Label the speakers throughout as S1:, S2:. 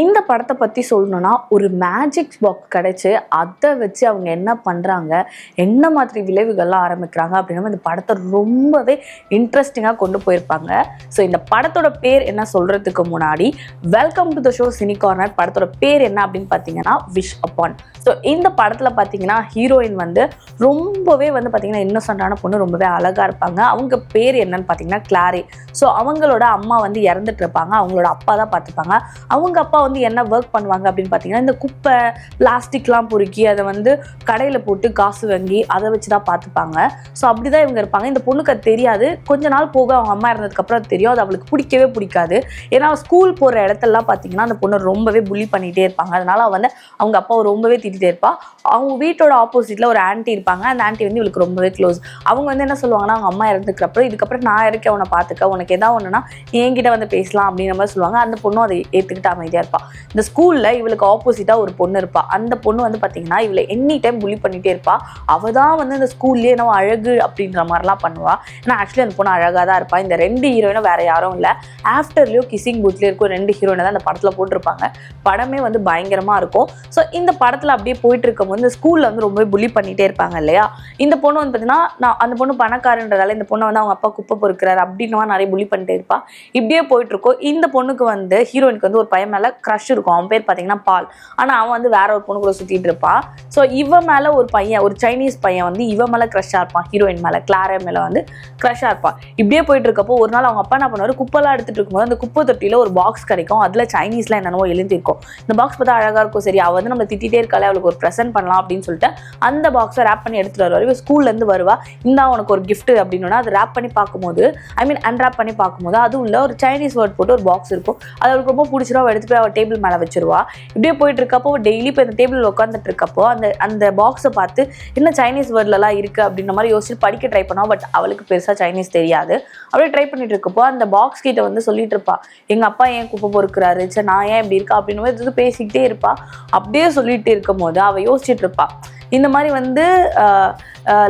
S1: இந்த படத்தை பற்றி சொல்லணும்னா ஒரு மேஜிக் பாக்ஸ் கிடைச்சி அதை வச்சு அவங்க என்ன பண்ணுறாங்க, என்ன மாதிரி விளைவுகள்லாம் ஆரம்பிக்கிறாங்க அப்படின்னா இந்த படத்தை ரொம்பவே இன்ட்ரெஸ்டிங்காக கொண்டு போயிருப்பாங்க. ஸோ இந்த படத்தோட பேர் என்ன சொல்கிறதுக்கு முன்னாடி welcome to the show cine corner. படத்தோட பேர் என்ன அப்படின்னு பார்த்தீங்கன்னா விஷ் அப்பான். ஸோ இந்த படத்தில் பார்த்தீங்கன்னா ஹீரோயின் ரொம்பவே பார்த்தீங்கன்னா இன்னசென்ட்டான பொண்ணு, ரொம்பவே அழகாக இருப்பாங்க. அவங்க பேர் என்னன்னு பார்த்தீங்கன்னா கிளாரி. ஸோ அவங்களோட அம்மா இறந்துட்டு இருப்பாங்க, அவங்களோட அப்பா தான் பார்த்துப்பாங்க. அவங்க அப்பா என்ன ஒர்க் பண்ணுவாங்க அப்படின்னு பார்த்தீங்கன்னா இந்த குப்பை பிளாஸ்டிக்லாம் பொறுக்கி அதை கடையில் போட்டு காசு வாங்கி அதை வச்சு தான் பார்த்துப்பாங்க. ஸோ அப்படி தான் இவங்க இருப்பாங்க. இந்த பொண்ணுக்கு அது தெரியாது. கொஞ்ச நாள் போக அவங்க அம்மா இருந்ததுக்கப்புறம் அது தெரியும். அது அவளுக்கு பிடிக்கவே பிடிக்காது. ஏன்னா ஸ்கூல் போகிற இடத்துலலாம் பார்த்தீங்கன்னா அந்த பொண்ணு ரொம்பவே புள்ளி பண்ணிகிட்டே இருப்பாங்க. அதனால அவங்க அப்பாவை ரொம்பவே திட்டிகிட்டே இருப்பா. அவங்க வீட்டோட ஆப்போசிட்டில் ஒரு ஆன்ட்டி இருப்பாங்க. அந்த ஆன்ட்டி இவளுக்கு ரொம்பவே க்ளோஸ். அவங்க என்ன சொல்லுவாங்கன்னா அவங்க அம்மா இறந்துக்கிறப்பறம் இதுக்கப்புறம் நான் இருக்கேன், உன்னை பார்த்துக்க, உனக்கு எதாவது ஒன்றுனா என்கிட்ட பேசலாம் அப்படின்ற மாதிரி சொல்லுவாங்க. அந்த பொண்ணும் அதை ஏற்றுக்கிட்டு அமைதியாக இருப்பா. இந்த ஸ்கூல்ல இவளுக்கு ஆப்போசிட்டா ஒரு பொண்ணு இருப்பா. அந்த பொண்ணு பாத்தீங்கன்னா இவளை எனி டைம் புள்ளி பண்ணிட்டே இருப்பா. அவ தான் இந்த ஸ்கூல்லயே நம்ம அழகு அப்படின்ற மாதிரிலாம் பண்ணுவா. ஏன்னா ஆக்சுவலி அந்த பொண்ணு அழகா தான் இருப்பா. இந்த ரெண்டு ஹீரோயினும் வேற யாரும் இல்லை. ஆஃப்டர்லயோ கிசிங் பூத்லயே இருக்கும் ரெண்டு ஹீரோயினை தான் இந்த படத்துல போட்டிருப்பாங்க. படமே பயங்கரமா இருக்கும். ஸோ இந்த படத்துல அப்படியே போயிட்டு இருக்கும்போது இந்த ஸ்கூல்ல ரொம்பவே புள்ளி பண்ணிட்டே இருப்பாங்க இல்லையா. இந்த பொண்ணு பாத்தீங்கன்னா நான் அந்த பொண்ணு பணக்காரன்றதால இந்த பொண்ணை அவங்க அப்பா குப்பை பொறுக்கிறாரு அப்படின்னு நிறைய புள்ளி பண்ணிட்டே இருப்பா. இப்படியே போயிட்டு இருக்கோம். இந்த பொண்ணுக்கு ஹீரோயினுக்கு ஒரு பையன் மேல க்ரஷ் இருக்கும். அவன் பேர் பார்த்தீங்கன்னா பால். ஆனால் அவன் வேற ஒரு பொண்ணு கூட சுற்றிட்டு இருப்பான். ஸோ இவன் மேலே ஒரு பையன், ஒரு சைனீஸ் பையன் இவன் மேலே க்ரஷ்ஷாக இருப்பான். ஹீரோயின் மேலே, கிளாரா மேலே க்ரஷ்ஷாக இருப்பான். இப்படியே போயிட்டு இருக்கப்போ ஒரு நாள் அவங்க அப்பா என்ன பண்ணுவார், குப்பெல்லாம் எடுத்துட்டு இருக்கும்போது அந்த குப்பை தொட்டியில் ஒரு பாக்ஸ் கிடைக்கும். அதில் சைனீஸ்லாம் என்னென்னவோ எழுந்திருக்கும். இந்த பாக்ஸ் பார்த்தா அழகாக இருக்கும். சரி அவள் நம்ம திட்டிகிட்டே இருக்காளே, அவளுக்கு ஒரு ப்ரெசென்ட் பண்ணலாம் அப்படின்னு சொல்லிட்டு அந்த பாக்ஸை ரேப் பண்ணி எடுத்துகிட்டு வருவார். இவன் ஸ்கூல்லேருந்து வருவா, இந்தா உனக்கு ஒரு கிஃப்ட் அப்படின்னா அதை ரேப் பண்ணி பார்க்கும்போது அன்ராப் பண்ணி பார்க்கும்போது அது உள்ள ஒரு சைனீஸ் வேர்ட் போட்டு ஒரு பாக்ஸ் இருக்கும். அது அவளுக்கு ரொம்ப பிடிச்சிரும். அவள் எடுத்துகிட்டு அவள் டேபிள் மேலே வச்சிருவா. இப்படியே போயிட்டு இருக்கப்போ டெய்லி இப்போ இந்த டேபிள் உட்காந்துட்டு இருக்கப்போ அந்த பாக்ஸை பார்த்து என்ன சைனீஸ் வேர்ட்லலாம் இருக்கு அப்படின்ற மாதிரி யோசிச்சு படிக்க ட்ரை பண்ணுவா. பட் அவளுக்கு பெருசாக சைனீஸ் தெரியாது. அப்படியே ட்ரை பண்ணிட்டு இருக்கப்போ அந்த பாக்ஸ் கிட்ட சொல்லிட்டு இருப்பா, எங்க அப்பா ஏன் குப்பை பொறுக்கிறாரு, சரி நான் ஏன் இப்படி இருக்கா அப்படின்னு பேசிக்கிட்டே இருப்பா. அப்படியே சொல்லிட்டு இருக்கும் போது அவ யோசிச்சுட்டு இருப்பா, இந்த மாதிரி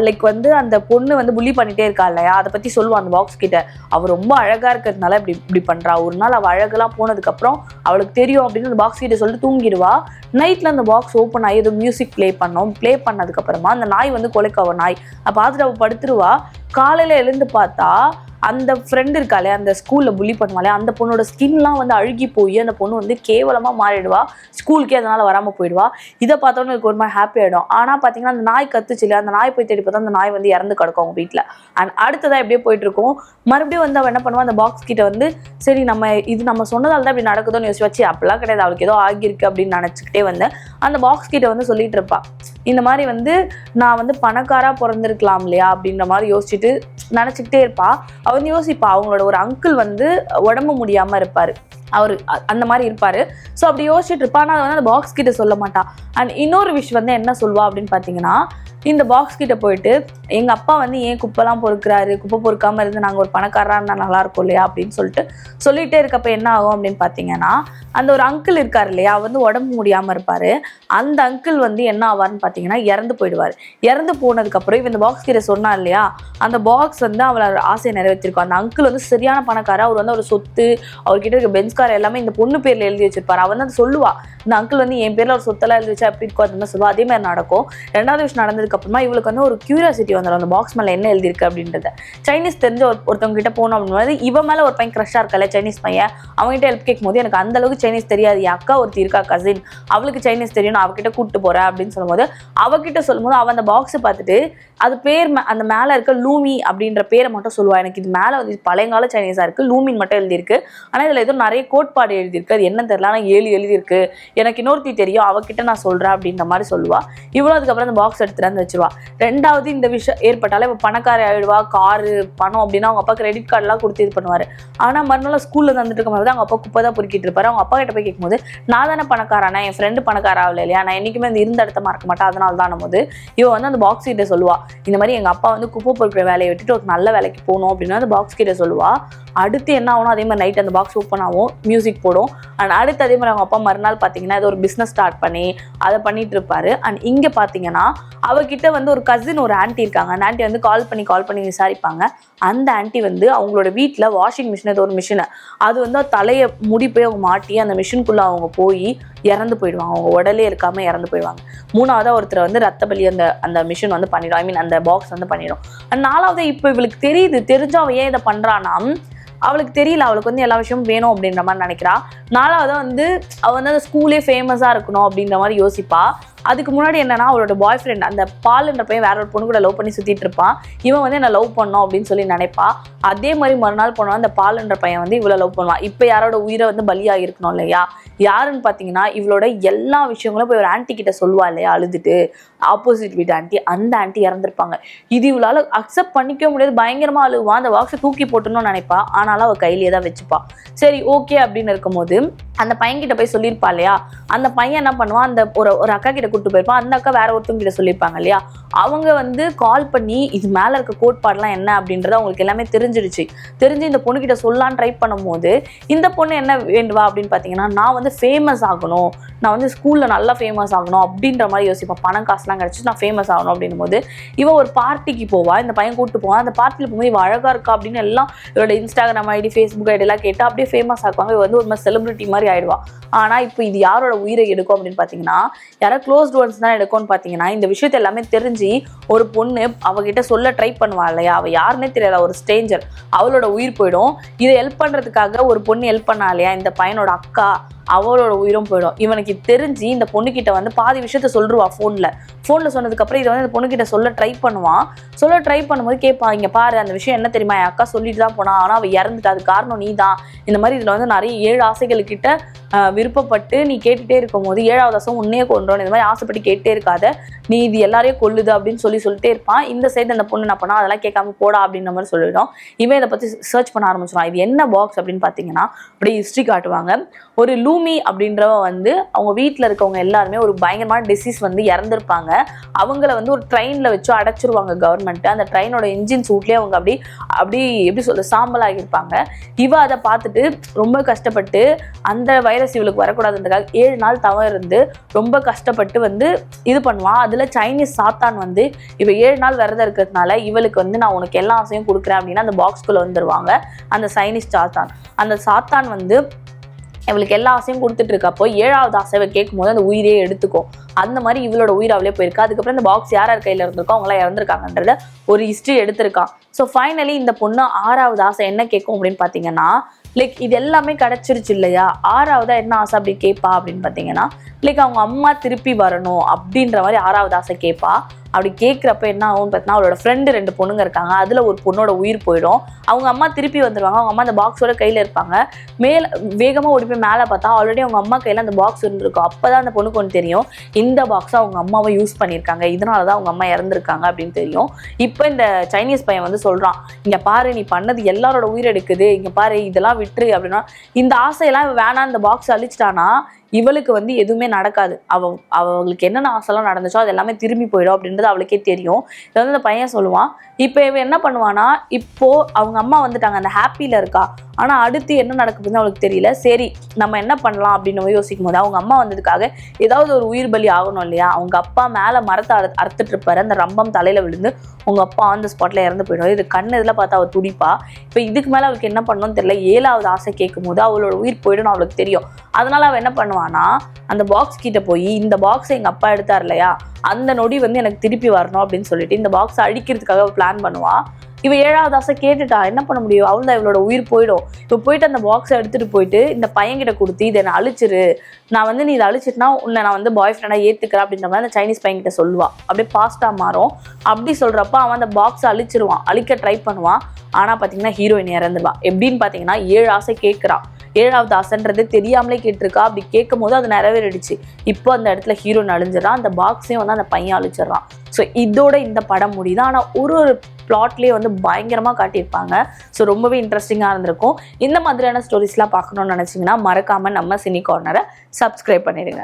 S1: லைக் அந்த பொண்ணு புள்ளி பண்ணிட்டே இருக்கா இல்லையா, அதை பற்றி சொல்லுவான் அந்த பாக்ஸ் கிட்ட. அவள் ரொம்ப அழகாக இருக்கிறதுனால இப்படி பண்ணுறா. ஒரு நாள் அவள் அழகெல்லாம் போனதுக்கப்புறம் அவளுக்கு தெரியும் அப்படின்னு அந்த பாக்ஸ் கிட்ட சொல்லிட்டு தூங்கிடுவா. நைட்டில் அந்த பாக்ஸ் ஓப்பன் ஆகி ஏதோ மியூசிக் ப்ளே பண்ணதுக்கப்புறமா அந்த நாய் கொலைக்கு அவள் நாய் பார்த்துட்டு அவள் படுத்துருவா. காலையில் எழுந்து பார்த்தா அந்த ஃப்ரெண்டு இருக்காளே, அந்த ஸ்கூலில் புள்ளி பண்ணுவாளே, அந்த பொண்ணோட ஸ்கின்லாம் அழுகி போய் அந்த பொண்ணு கேவலமாக மாறிடுவா. ஸ்கூலுக்கே அதனால் வராமல் போயிடுவா. இதை பார்த்தோன்னு எனக்கு ஒரு மாதிரி ஹாப்பி ஆகிடும். ஆனால் பார்த்தீங்கன்னா அந்த நாய் கத்துச்சு இல்லையா, அந்த நாய் போய் தேடி பார்த்தா அந்த நாய் இறந்து கிடக்கும் அவங்க வீட்டில். அண்ட் அடுத்ததாக எப்படியே போயிட்டு இருக்கும். மறுபடியும் அவள் என்ன பண்ணுவா, அந்த பாக்ஸ் கிட்ட சரி நம்ம சொன்னதால தான் இப்படி நடக்குதோன்னு யோசிச்சு வச்சு, அப்படிலாம் கிடையாது, அவளுக்கு ஏதோ ஆகியிருக்கு அப்படின்னு நினச்சிக்கிட்டே அந்த பாக்ஸ் கிட்ட சொல்லிட்டு இருப்பா, இந்த மாதிரி நான் பணக்காரா பிறந்திருக்கலாம் இல்லையா அப்படின்ற மாதிரி யோசிச்சுட்டு நினச்சிக்கிட்டே இருப்பா. அவன் யோசிப்பா, அவங்களோட ஒரு அங்கிள் உடம்பு முடியாமல் இருப்பார், அவர் அந்த மாதிரி இருப்பார். ஸோ அப்படி யோசிச்சுட்டு இருப்பா. ஆனால் அந்த பாக்ஸ் கிட்ட சொல்ல மாட்டா. அண்ட் இன்னொரு விஷயம் என்ன சொல்வா அப்படின்னு பார்த்தீங்கன்னா, இந்த பாக்ஸ் கிட்ட போயிட்டு எங்கள் அப்பா ஏன் குப்பைலாம் பொறுக்கிறாரு, குப்பை பொறுக்காமல் இருந்து நாங்கள் ஒரு பணக்காரராக இருந்தால் நல்லா இருக்கும் இல்லையா அப்படின்னு சொல்லிட்டே இருக்கப்போ என்ன ஆகும் அப்படின்னு பார்த்தீங்கன்னா, அந்த ஒரு அங்கிள் இருக்கார் இல்லையா, உடம்பு முடியாமல் இருப்பார். அந்த அங்கிள் என்ன ஆவார்னு பார்த்தீங்கன்னா இறந்து போயிடுவார். இறந்து போனதுக்கப்புறம் இந்த பாக்ஸ் கிட்ட சொன்னா இல்லையா, அந்த பாக்ஸ் அவளை ஆசையை நிறைவேற்றிருக்கும். அந்த அங்கிள் சரியான பணக்காரர். அவர் ஒரு சொத்து, அவர்கிட்ட இருக்க பென்ஸ் கார் எல்லாமே இந்த பொண்ணு பேரில் எழுதி வச்சிருப்பார். அவன் அதை சொல்லுவா, இந்த அங்கிள் என் பேரில் ஒரு சொத்தெல்லாம் எழுதி வச்சா எப்படி இருக்கும் அந்த சொல்லுவா. அதே மாதிரி நடக்கும். ரெண்டாவது விஷயம் நடந்ததுக்கு அப்புறமா இவளுக்கு ஒரு கியூரியாசிட்டி வந்துடும், அந்த பாக்ஸ் மேலே என்ன எழுதிருக்கு அப்படின்றத. சைனீஸ் தெரிஞ்ச ஒருத்தவங்க கிட்ட போனோம் அப்படின்னு இவன் மேலே ஒரு பையன் க்ரஷ்ஷாக இருக்கல, சைனீஸ் பையன். அவங்ககிட்ட ஹெல்ப் கேட்கும் போது எனக்கு அந்த அளவுக்கு சைனீஸ் தெரியாது, என் அக்கா ஒருத்தி இருக்கா கசின், அவளுக்கு சைனீஸ் தெரியும், நான் அவகிட்ட கூப்பிட்டு போறேன் அப்படின்னு சொல்லும்போது அவகிட்ட சொல்லும்போது அவன் அந்த பாக்ஸை பார்த்துட்டு அது பேர் அந்த மேலே இருக்க லூமி அப்படின்ற பேரை மட்டும் சொல்லுவா. எனக்கு இது மேலே பழையங்கால சைனீஸாக இருக்குது, லூமின் மட்டும் எழுதியிருக்கு. ஆனால் இதில் ஏதோ நிறைய கோட்பாடு எழுதியிருக்கு, அது என்னன்னு தெரியல, ஆனால் 7 எழுதியிருக்கு, எனக்கு இன்னொருத்தி தெரியும், அவகிட்ட நான் சொல்கிறேன் அப்படின்ற மாதிரி சொல்லுவா. இவ்வளோ அதுக்கப்புறம் அந்த பாக்ஸ் எடுத்துட்டு வச்சிருவா. ரெண்டாவது இந்த விஷயம் ஏற்பட்டாலே இப்போ பணக்காரி ஆகிடுவா. காரு பணம் அப்படின்னா அவங்க அப்பா கிரெடிட் கார்டெலாம் கொடுத்து இது பண்ணுவார். ஆனால் மறுநாள் ஸ்கூலில் வந்துட்டு இருக்கும்போது அவங்க அப்பா குப்பை தான் பொறுக்கிட்டு இருப்பாரு. அவங்க அப்பா கிட்ட போய் கேட்கும்போது நான் தானே பணக்காரானா, என் ஃப்ரெண்டு பணக்கார ஆகல இல்லையா, நான் என்றைக்குமே இருந்த இடத்த மறக்க மாட்டேன், அதனால தான் போது இவன் அந்த பாக்ஸ் கிட்ட சொல்லுவா, இந்த மாதிரி எங்கள் அப்பா குப்பை பொறுக்கிற வேலையை விட்டுட்டு ஒரு நல்ல வேலைக்கு போகணும் அப்படின்னு அந்த பாக்ஸ் கிட்ட சொல்லுவா. அடுத்து என்ன ஆகணும், அதே மாதிரி நைட் அந்த பாக்ஸ் ஓப்பன் ஆகும், மியூசிக் போடும். அண்ட் அடுத்து அதே மாதிரி அவங்க அப்பா மறுநாள் பார்த்தீங்கன்னா ஏதோ ஒரு பிஸ்னஸ் ஸ்டார்ட் பண்ணி அதை பண்ணிட்டு இருப்பாரு. அண்ட் இங்கே பார்த்தீங்கன்னா அவகிட்ட வந்து ஒரு கசின் ஒரு ஆன்ட்டி இருக்காங்க. அந்த ஆன்ட்டி வந்து கால் பண்ணி விசாரிப்பாங்க. அந்த ஆன்ட்டி வந்து அவங்களோட வீட்டில் வாஷிங் மிஷின் ஏதோ ஒரு மிஷினை அது வந்து தலையை முடி போய் அவங்க மாட்டி அந்த மிஷினுக்குள்ளே அவங்க போய் இறந்து போயிடுவாங்க. அவங்க உடலே இருக்காமல் இறந்து போயிடுவாங்க. மூணாவதாக ஒருத்தர் வந்து ரத்த பலி அந்த மிஷின் வந்து பண்ணிடும், ஐ மீன் அந்த பாக்ஸ் வந்து பண்ணிடும். நாலாவது இப்போ இவளுக்கு தெரிஞ்சு அவன் ஏன் இதை பண்ணுறான்னா அவளுக்கு தெரியல, அவளுக்கு வந்து எல்லா விஷயமும் வேணும் அப்படின்ற மாதிரி நினைக்கிறா. நாலாவது வந்து அவள் வந்து அந்த ஸ்கூலே ஃபேமஸாக இருக்கணும் அப்படின்ற மாதிரி யோசிப்பா. அதுக்கு முன்னாடி என்னன்னா அவளோட பாய் ஃப்ரெண்ட் அந்த பால்ன்ற பையன் வேற ஒரு பொண்ணு கூட லவ் பண்ணி சுற்றிட்டு இருப்பான். இவன் வந்து என்ன லவ் பண்ணோம் அப்படின்னு சொல்லி நினைப்பா. அதே மாதிரி மறுநாள் போனால் அந்த பால்ன்ற பையன் வந்து இவ்வளோ லவ் பண்ணுவான். இப்போ யாரோட உயிரை வந்து பலியாக இருக்கணும் இல்லையா? யாருன்னு பார்த்தீங்கன்னா இவளோட எல்லா விஷயங்களும் போய் ஒரு ஆன்ட்டி கிட்ட சொல்லுவா இல்லையா, அழுதுட்டு ஆப்போசிட் வீட்டு ஆன்ட்டி. அந்த ஆன்ட்டி இறந்துருப்பாங்க. இது இவளால் அக்செப்ட் பண்ணிக்க முடியாது, பயங்கரமாக அழுவா. அந்த பாக்ஸை தூக்கி போட்டணும்னு நினைப்பா. ஆனாலும் அவள் கையிலேயே தான் வச்சுப்பா. சரி ஓகே அப்படின்னு இருக்கும்போது அந்த பையன்கிட்ட போய் சொல்லியிருப்பா இல்லையா, அந்த பையன் என்ன பண்ணுவான், அந்த ஒரு அக்கா கிட்ட கூப்பிட்டு போயிருப்பான். அந்த அக்கா வேற ஒருத்தவங்க கிட்ட சொல்லியிருப்பாங்க இல்லையா, அவங்க வந்து கால் பண்ணி இது மேலே இருக்க கோட்பாடுலாம் என்ன அப்படின்றது அவங்களுக்கு எல்லாமே தெரிஞ்சு இந்த பொண்ணுகிட்ட சொல்லலான்னு ட்ரை பண்ணும்போது இந்த பொண்ணு என்ன வேண்டுவா அப்படின்னு பார்த்தீங்கன்னா, நான் வந்து ஃபேமஸ் ஆகணும், நான் வந்து ஸ்கூலில் நல்லா ஃபேமஸ் ஆகணும் அப்படின்ற மாதிரி யோசிப்பேன். பணம் காசுலாம் கிடச்சி நான் ஃபேமஸ் ஆகணும் அப்படின்னும் போது இவன் ஒரு பார்ட்டிக்கு போவா. இந்த பையன் கூப்பிட்டு போவான். அந்த பார்ட்டியில் போகும்போது இவன் அழகாக இருக்கா அப்படின்னு எல்லாம் இவரோட இன்ஸ்டாகிராம் ஐடி ஃபேஸ்புக் ஐடியெல்லாம் கேட்டு அப்படியே ஃபேமஸ் ஆக்குவாங்க. இவ வந்து ஒரு மாதிரி செலிபிரிட்டி மாதிரி ஆயிடுவா. ஆனால் இப்போ இது யாரோட உயிரை எடுக்கும் அப்படின்னு பார்த்தீங்கன்னா, யாரோ க்ளோஸ்ட் ஒன்ஸ் தான் எடுக்கும்னு பார்த்தீங்கன்னா, இந்த விஷயத்தை எல்லாமே தெரிஞ்சு ஒரு பொண்ணு அவகிட்ட சொல்ல ட்ரை பண்ணுவா இல்லையா, அவள் யாருன்னே தெரியல, ஒரு ஸ்ட்ரேஞ்சர், அவளோட உயிர் போயிடும். இதை ஹெல்ப் பண்ணுறதுக்காக ஒரு பொண்ணு ஹெல்ப் பண்ணா இல்லையா, இந்த பையனோட அக்கா, அவளோட உயிரும் போயிடும். இவனுக்கு தெரிஞ்சு இந்த பொண்ணுக்கிட்ட வந்து பாதி விஷயத்த சொல்லுவா ஃபோனில் சொன்னதுக்கப்புறம் இதை வந்து இந்த பொண்ணுக்கிட்ட சொல்ல ட்ரை பண்ணும்போது கேட்பா, இங்கே பாரு அந்த விஷயம் என்ன தெரியுமா, என் அக்கா சொல்லிட்டு தான் போனா, ஆனால் அவள் இறந்துட்டா, அது காரணம் நீ தான். இந்த மாதிரி இதில் வந்து நிறைய 7 ஆசைகளுக்கிட்ட விருப்பப்பட்டு நீ கேட்டுகிட்டே இருக்கும் போது 7வது ஆசை உன்னையே கொன்றோம், இந்த மாதிரி ஆசைப்பட்டு கேட்டே இருக்காத, நீ இது எல்லாரையும் கொல்லுது அப்படின்னு சொல்லிட்டே இருப்பான். இந்த சைடு அந்த பொண்ணு என்ன பண்ணா, அதெல்லாம் கேட்காம போடா அப்படின்ற மாதிரி சொல்லிடும். இவன் இதை பற்றி சர்ச் பண்ண ஆரம்பிச்சிடும். இது என்ன பாக்ஸ் அப்படின்னு பார்த்தீங்கன்னா அப்படியே ஹிஸ்ட்ரி காட்டுவாங்க. ஒரு லூமி அப்படின்றவ வந்து அவங்க வீட்டில் இருக்கவங்க எல்லாருமே ஒரு பயங்கரமான டிசீஸ் வந்து இறந்துருப்பாங்க. அவங்கள வந்து ஒரு ட்ரெயினில் வச்சு அடைச்சிருவாங்க கவர்மெண்ட்டு. அந்த ட்ரெயினோட இன்ஜின் சூட்லேயே அவங்க அப்படி எப்படி சொல்ல சாம்பல் ஆகியிருப்பாங்க. இவ அதை பார்த்துட்டு ரொம்ப கஷ்டப்பட்டு அந்த வைரஸ் இவளுக்கு வரக்கூடாதுன்றதுக்காக 7 நாள் தவம் இருந்து ரொம்ப கஷ்டப்பட்டு வந்து இது பண்ணுவான். அதில் சைனீஸ் சாத்தான் வந்து இவ 7 நாள் விரதம் இருக்கிறதுனால இவளுக்கு வந்து நான் உனக்கு எல்லா ஆசையும் கொடுக்குறேன் அப்படின்னா அந்த பாக்ஸ்குள்ளே வந்துடுவாங்க அந்த சைனீஸ் சாத்தான். அந்த சாத்தான் வந்து இவளுக்கு எல்லா ஆசையும் கொடுத்துட்டு இருக்கப்போ 7வது ஆசைவை கேட்கும் போது அந்த உயிரே எடுத்துக்கும். அந்த மாதிரி இவளோட உயிர் அவளே போயிருக்கா. அதுக்கப்புறம் இந்த பாக்ஸ் யார் கையில் இருந்திருக்கோ அவங்களாம் இறந்துருக்காங்கன்றத ஒரு ஹிஸ்ட்ரி எடுத்திருக்கான். ஸோ ஃபைனலி இந்த பொண்ணு 6வது ஆசை என்ன கேட்கும் அப்படின்னு பார்த்தீங்கன்னா, லைக் இது எல்லாமே கிடச்சிருச்சு இல்லையா, 6வதா என்ன ஆசை அப்படி கேட்பா அப்படின்னு பார்த்தீங்கன்னா, லைக் அவங்க அம்மா திருப்பி வரணும் அப்படின்ற மாதிரி 6வது ஆசை கேட்பா. அப்படி கேட்குறப்ப என்ன ஆகும்னு பார்த்தீங்கன்னா, அவளோட ஃப்ரெண்டு 2 பொண்ணுங்க இருக்காங்க. அதில் ஒரு பொண்ணோட உயிர் போயிடும். அவங்க அம்மா திருப்பி வந்துடுவாங்க. அவங்க அம்மா அந்த பாக்ஸோட கையில் இருப்பாங்க. மேலே வேகமாக ஓடி போய் மேலே பார்த்தா ஆல்ரெடி அவங்க அம்மா கையில் அந்த பாக்ஸ் இருந்திருக்கும். அப்போ தான் அந்த பொண்ணுக்கு ஒன்று தெரியும், இந்த பாக்ஸை அவங்க அம்மாவை யூஸ் பண்ணியிருக்காங்க, இதனால தான் அவங்க அம்மா இறந்துருக்காங்க அப்படின்னு தெரியும். இப்போ இந்த சைனீஸ் பையன் வந்து சொல்கிறான், இங்கே பாரு நீ பண்ணது எல்லாரோட உயிர் எடுக்குது, இங்கே பாரு இதெல்லாம் விட்டுரு அப்படின்னா. இந்த ஆசையெல்லாம் வேணாம், இந்த பாக்ஸ் அழிச்சிட்டானா இவளுக்கு வந்து எதுவுமே நடக்காது. அவங்களுக்கு என்னென்ன ஆசைலாம் நடந்துச்சோ அது எல்லாமே திரும்பி போயிடும் அப்படின்றது அவளுக்கே தெரியும். இதை வந்து அந்த பையன் சொல்லுவான். இப்போ இவன் என்ன பண்ணுவானா, இப்போ அவங்க அம்மா வந்துட்டாங்க, அந்த ஹாப்பியில் இருக்கா, ஆனால் அடுத்து என்ன நடக்குதுன்னு அவளுக்கு தெரியல. சரி நம்ம என்ன பண்ணலாம் அப்படின்னு யோசிக்கும் போது அவங்க அம்மா வந்ததுக்காக ஏதாவது ஒரு உயிர் பலி ஆகணும் இல்லையா. அவங்க அப்பா மேலே மரத்தை அறுத்துட்டு இருப்பாரு, அந்த ரம்பம் தலையில் விழுந்து உங்க அப்பா ஆன் த ஸ்பாட்ல இறந்து போயிடும். இது கண்ணு இதில் பார்த்தா அவள் துடிப்பா. இப்போ இதுக்கு மேலே அவளுக்கு என்ன பண்ணணும்னு தெரியல. 7வது ஆசை கேட்கும் போது அவளோட உயிர் போயிடும் அவளுக்கு தெரியும். அதனால அவள் என்ன பண்ணுவானா, அந்த பாக்ஸ் கிட்ட போய் இந்த பாக்ஸை எங்கள் அப்பா எடுத்தார் இல்லையா, அந்த நொடி வந்து எனக்கு திருப்பி வரணும் அப்படின்னு சொல்லிட்டு இந்த பாக்ஸை அழிக்கிறதுக்காக பிளான் பண்ணுவா. இவ 7வது ஆசை கேட்டுட்டா, என்ன பண்ண முடியும், அவள் தான் இவளோட உயிர் போயிடும். இப்போ போயிட்டு அந்த பாக்ஸை எடுத்துகிட்டு போயிட்டு இந்த பையன்கிட்ட கொடுத்து இதை நான் அழிச்சிரு, நான் வந்து நீ இதை அழிச்சிட்டுனா உன்னை நான் வந்து பாய் ஃப்ரெண்டாக ஏற்றுக்கிறேன் அப்படின்ற மாதிரி அந்த சைனீஸ் பையன்கிட்ட சொல்லுவா. அப்படியே பாஸ்ட்டாக மாறும். அப்படி சொல்கிறப்ப அவன் அந்த பாக்ஸை அழிச்சிருவான், அழிக்க ட்ரை பண்ணுவான். ஆனால் பார்த்தீங்கன்னா ஹீரோயின் இறந்துருவான். எப்படின்னு பார்த்தீங்கன்னா 7 ஆசை கேட்குறான், 7வது ஆசைன்றது தெரியாமலே கேட்டிருக்கா. அப்படி கேட்கும் போது அது நிறைவேறிடுச்சு. இப்போ அந்த இடத்துல ஹீரோயின் அழிஞ்சிடறான், அந்த பாக்ஸையும் வந்து அந்த பையன் அழிச்சிடறான். ஸோ இதோட இந்த படம் முடியுது. ஆனால் ஒரு பிளாட்லேயே வந்து பயங்கரமாக காட்டியிருப்பாங்க. ஸோ ரொம்பவே இன்ட்ரெஸ்டிங்காக இருந்திருக்கும். இந்த மாதிரியான ஸ்டோரிஸ்லாம் பார்க்கணுன்னு நினச்சிங்கன்னா மறக்காமல் நம்ம சினி கார்னரை சப்ஸ்கிரைப் பண்ணிடுங்க.